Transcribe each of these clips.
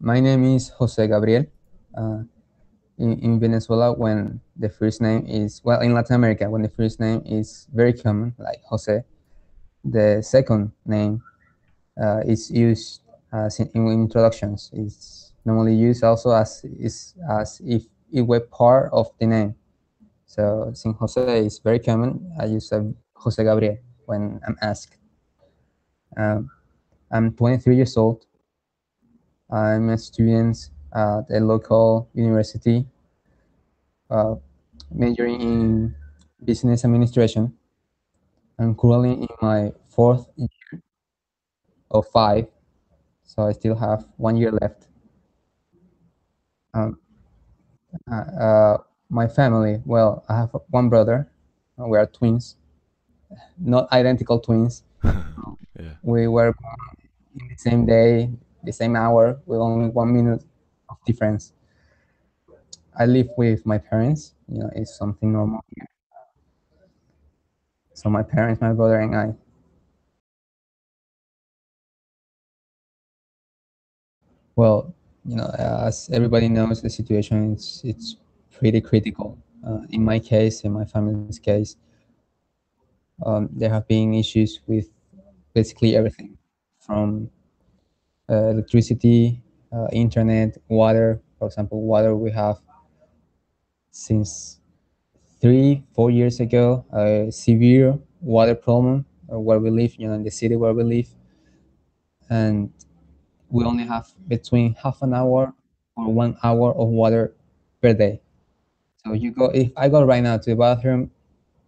My name is Jose Gabriel. Uh, in Venezuela, when the first name is, well, in Latin America, when the first name is very common, like Jose, the second name is used as in introductions. It's normally used also as if it were part of the name. So since Jose is very common, I use Jose Gabriel when I'm asked. Um, I'm 23 years old. I'm a student at a local university, uh, majoring in business administration. I'm currently in my fourth year of five, so I still have 1 year left. Um, uh, uh, my family, well, I have one brother. We are twins, not identical twins. Yeah. We were born in the same day, the same hour, with only 1 minute of difference. I live with my parents. It's something normal here. So my parents, my brother, and I. Well, as everybody knows, the situation is it's pretty critical. In my case, in my family's case, there have been issues with basically everything, from electricity, internet, water. For example, water we have since 3, 4 years ago a severe water problem where we live, in the city where we live, and we only have between half an hour or 1 hour of water per day. So if I go right now to the bathroom,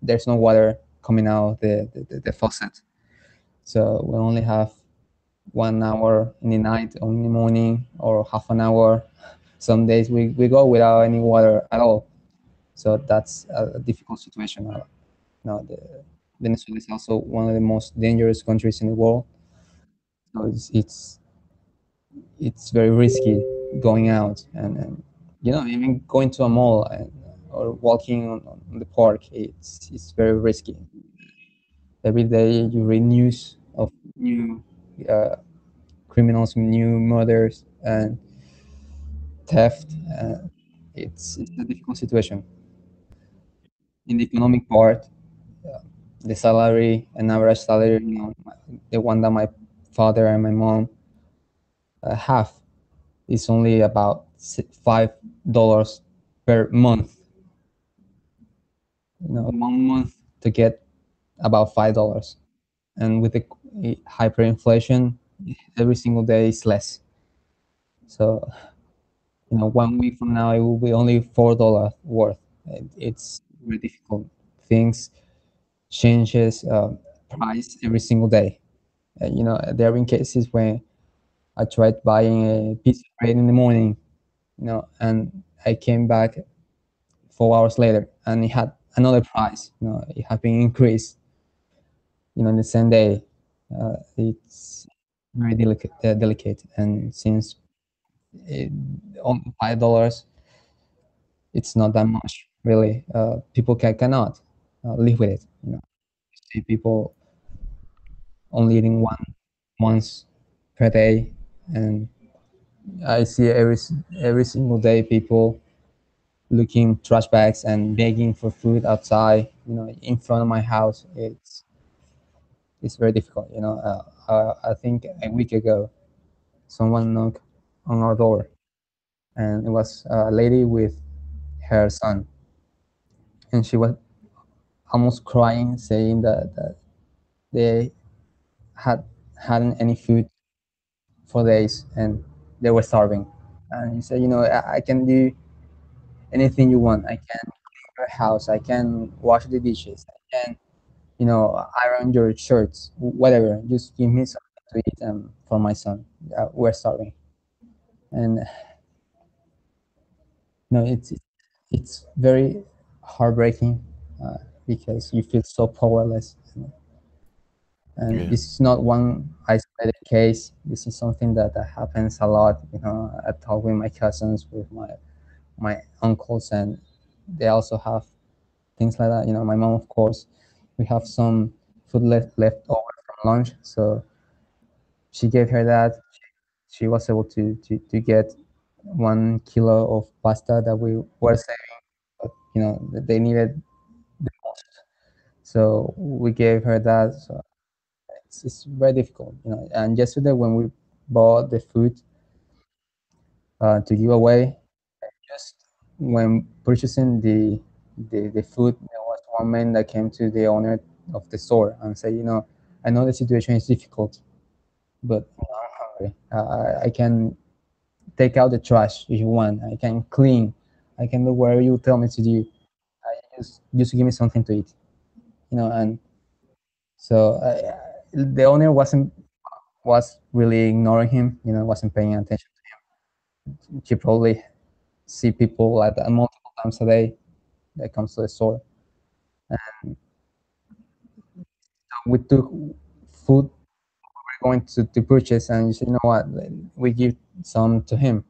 there's no water coming out the faucet. So we only have 1 hour in the night or in the morning, or half an hour. Some days we go without any water at all. So that's a difficult situation. Venezuela is also one of the most dangerous countries in the world. So it's very risky going out, and even going to a mall or walking on the park. It's very risky. Every day you read news of new uh, criminals, new murders, and theft. It's a difficult situation. In the economic part, the salary, an average salary, the one that my father and my mom have, is only about $5 per month. 1 month to get about $5, and with the hyperinflation, every single day is less. So 1 week from now, it will be only $4 worth. It's very difficult. Things changes price every single day. There have been cases when I tried buying a piece of bread in the morning, and I came back 4 hours later, and it had another price. It had been increased, in the same day. It's very delicate, and since it, on $5, it's not that much really. People cannot live with it. You see people only eating once per day, and I see every single day people looking trash bags and begging for food outside, in front of my house. It's very difficult. I think a week ago, someone knocked on our door, and it was a lady with her son, and she was almost crying, saying that they hadn't any food for days, and they were starving. And he said, I can do anything you want. I can clean your house. I can wash the dishes. I can, iron your shirts, whatever. Just give me something to eat, for my son. We're starving. And it's very heartbreaking, uh, because you feel so powerless. And Yeah. this is not one isolated case. This is something that happens a lot. I talk with my cousins, with my uncles, and they also have things like that. My mom, of course, we have some food left over from lunch, so she gave her that. she was able to get 1 kilo of pasta that we were saving, but they needed the most. So we gave her that. So it's very difficult. And yesterday when we bought the food to give away, just when purchasing the food, there was one man that came to the owner of the store and said, I know the situation is difficult, but I'm hungry. I can take out the trash if you want. I can clean. I can do whatever you tell me to do. Just give me something to eat. And so the owner was really ignoring him. Wasn't paying attention. She probably see people like that multiple times a day that comes to the store. We took food we're going to purchase, and you said, what? We give some to him,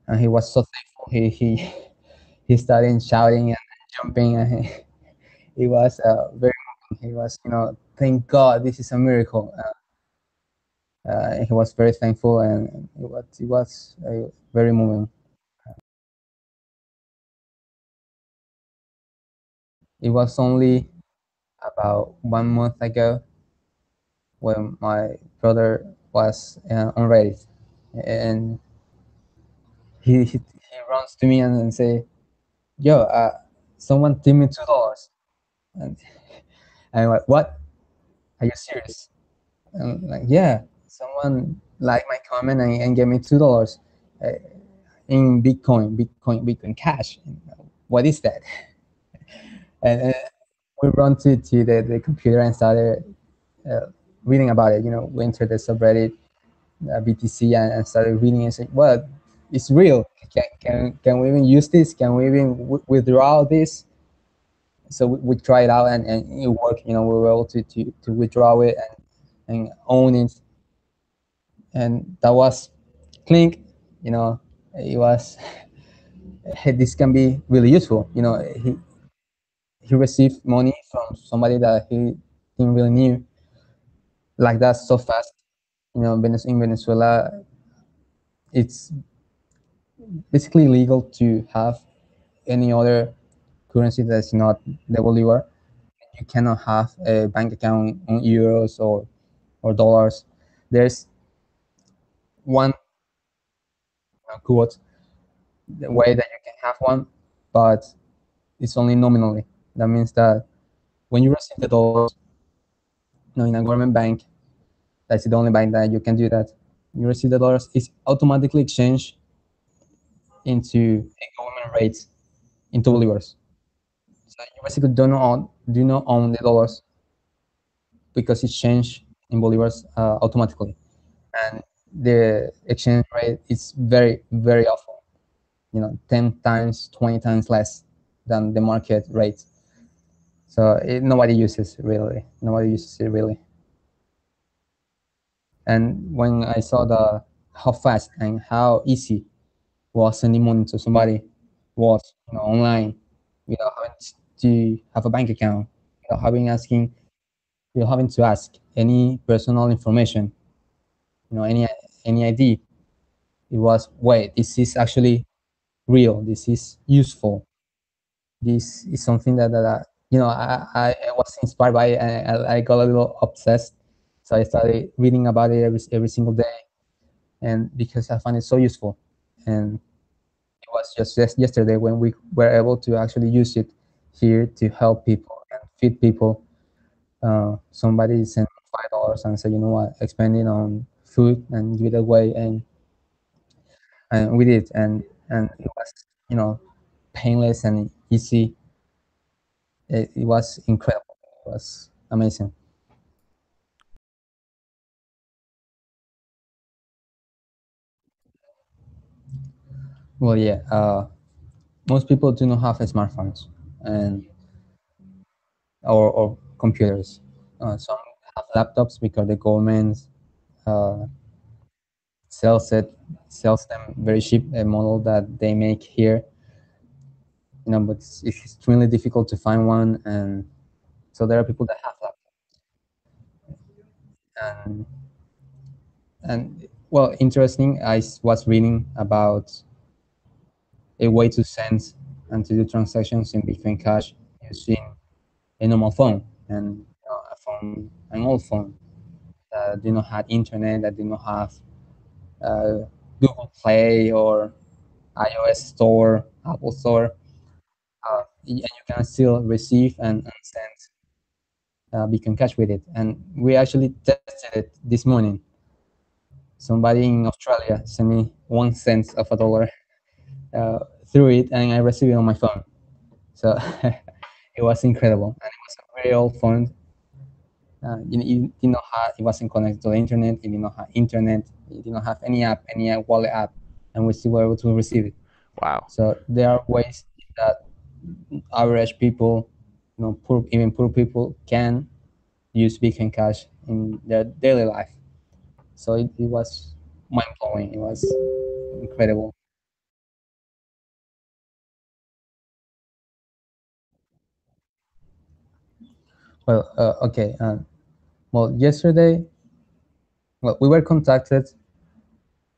and he was so thankful. He he started shouting and jumping, and he was very moving. He was, thank God, this is a miracle. He was very thankful, and it was very moving. It was only about 1 month ago when my brother was on Reddit, and he runs to me and say, "Yo, someone tipped me $2," and I'm like, "What? Are you serious?" And like, yeah, someone liked my comment and gave me $2 uh, in Bitcoin Cash. What is that? And we run to the computer and started uh, reading about it. We entered the subreddit BTC and started reading and saying, "Well, it's real. Can we even use this? Can we even withdraw this?" So we tried it out, and it worked. We were able to withdraw it and own it, and that was Clink. It was hey, this can be really useful. He received money from somebody that he didn't really knew like that so fast. In Venezuela, it's basically legal to have any other currency that's not the bolivar. You cannot have a bank account on euros or dollars. There's one quote the way that you can have one, but it's only nominally. That means that when you receive the dollars, in a government bank, that's the only bank that you can do that. You receive the dollars, it's automatically exchanged into a government rate into bolivars. So you basically do not own the dollars because it's changed in bolivars automatically, and the exchange rate is very very awful. 10 times, 20 times less than the market rate. So nobody uses really. Nobody uses it really. And when I saw how fast and how easy was sending money to somebody was online without having to have a bank account, without having to ask any personal information, any ID. It was, wait, this is actually real. This is useful. This is something that I was inspired by, and I got a little obsessed. So I started reading about it every single day, and because I find it so useful. And it was just yesterday when we were able to actually use it here to help people and feed people. Somebody sent $5 and said, what, expend it on food and give it away, and we did, and it was painless and easy. It was incredible. It was amazing. Well, yeah. Most people do not have smartphones and or computers. Some have laptops because the government uh, sells it sells them very cheap, a model that they make here. But it's extremely difficult to find one, and so there are people that have laptops, and Well, interesting. Was reading about a way to send and to do transactions in Bitcoin Cash using a normal phone, and a phone, an old phone that did not have internet, that did not have uh, Google Play or iOS Store, Apple Store, and you can still receive and send Bitcoin Cash with it. And we actually tested it this morning. Somebody in Australia sent me 1 cent of a dollar through it, and I received it on my phone. So it was incredible, and it was a very old phone. It did not have, it wasn't connected to the internet. It did not have internet. It did not have any app, any wallet app, and we still were able to receive it. Wow. So there are ways that average people, poor, even poor people, can use Bitcoin Cash in their daily life. So it was mind blowing. It was incredible. Well, okay. Well, yesterday, well, we were contacted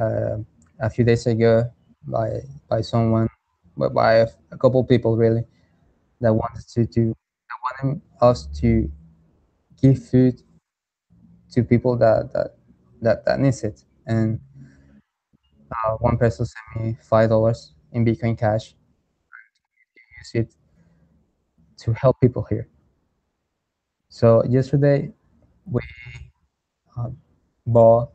uh, a few days ago by someone, by a couple people really, that wanted that wanted us to give food to people that needs it. And one person sent me $5 in Bitcoin Cash to use it to help people here. So yesterday we uh, bought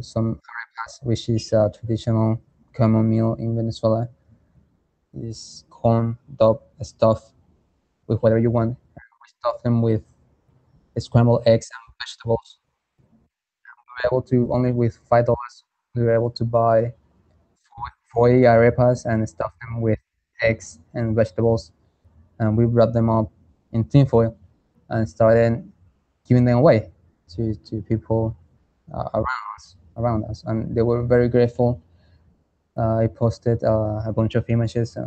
some arepas, which is a traditional common meal in Venezuela. Is corn dog stuffed with whatever you want. We stuff them with scrambled eggs and vegetables. We were able to, only with $5, we were able to buy 40 arepas and stuff them with eggs and vegetables. And we wrapped them up in tinfoil and started giving them away to people around us, and they were very grateful. I posted a bunch of images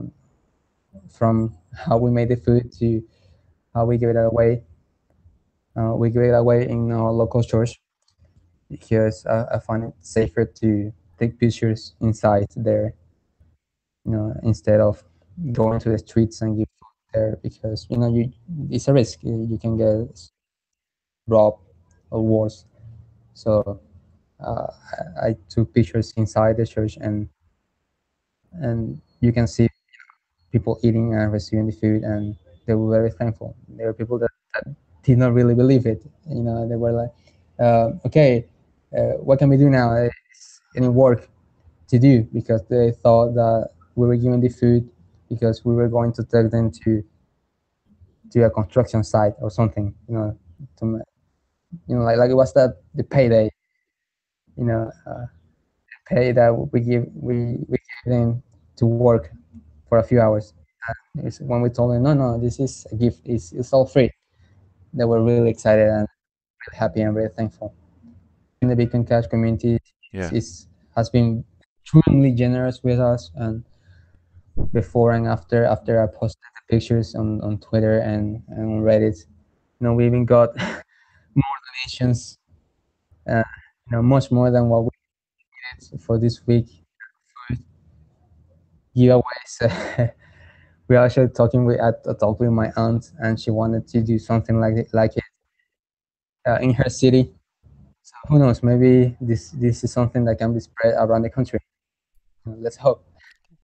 from how we made the food to how we gave it away. We gave it away in our local church because I find it safer to take pictures inside there, instead of going to the streets and give food there, because it's a risk. You can get robbed or worse. So I took pictures inside the church, and you can see people eating and receiving the food, and they were very thankful. There were people that did not really believe it. They were like, "Okay, what can we do now? Is any work to do?" Because they thought that we were giving the food because we were going to take them to a construction site or something. To like it was that the payday. You know, pay that we gave them to work for a few hours. It's when we told them, no, this is a gift. It's all free. They were really excited and really happy and very thankful. In the Bitcoin Cash community Yeah. has been extremely generous with us, and before and after I posted the pictures on Twitter and on Reddit, we even got more donations, uh, much more than what we did for this week food giveaways. We're actually talking with I talked with my aunt, and she wanted to do something like it in her city. So who knows? Maybe this is something that can be spread around the country. Let's hope.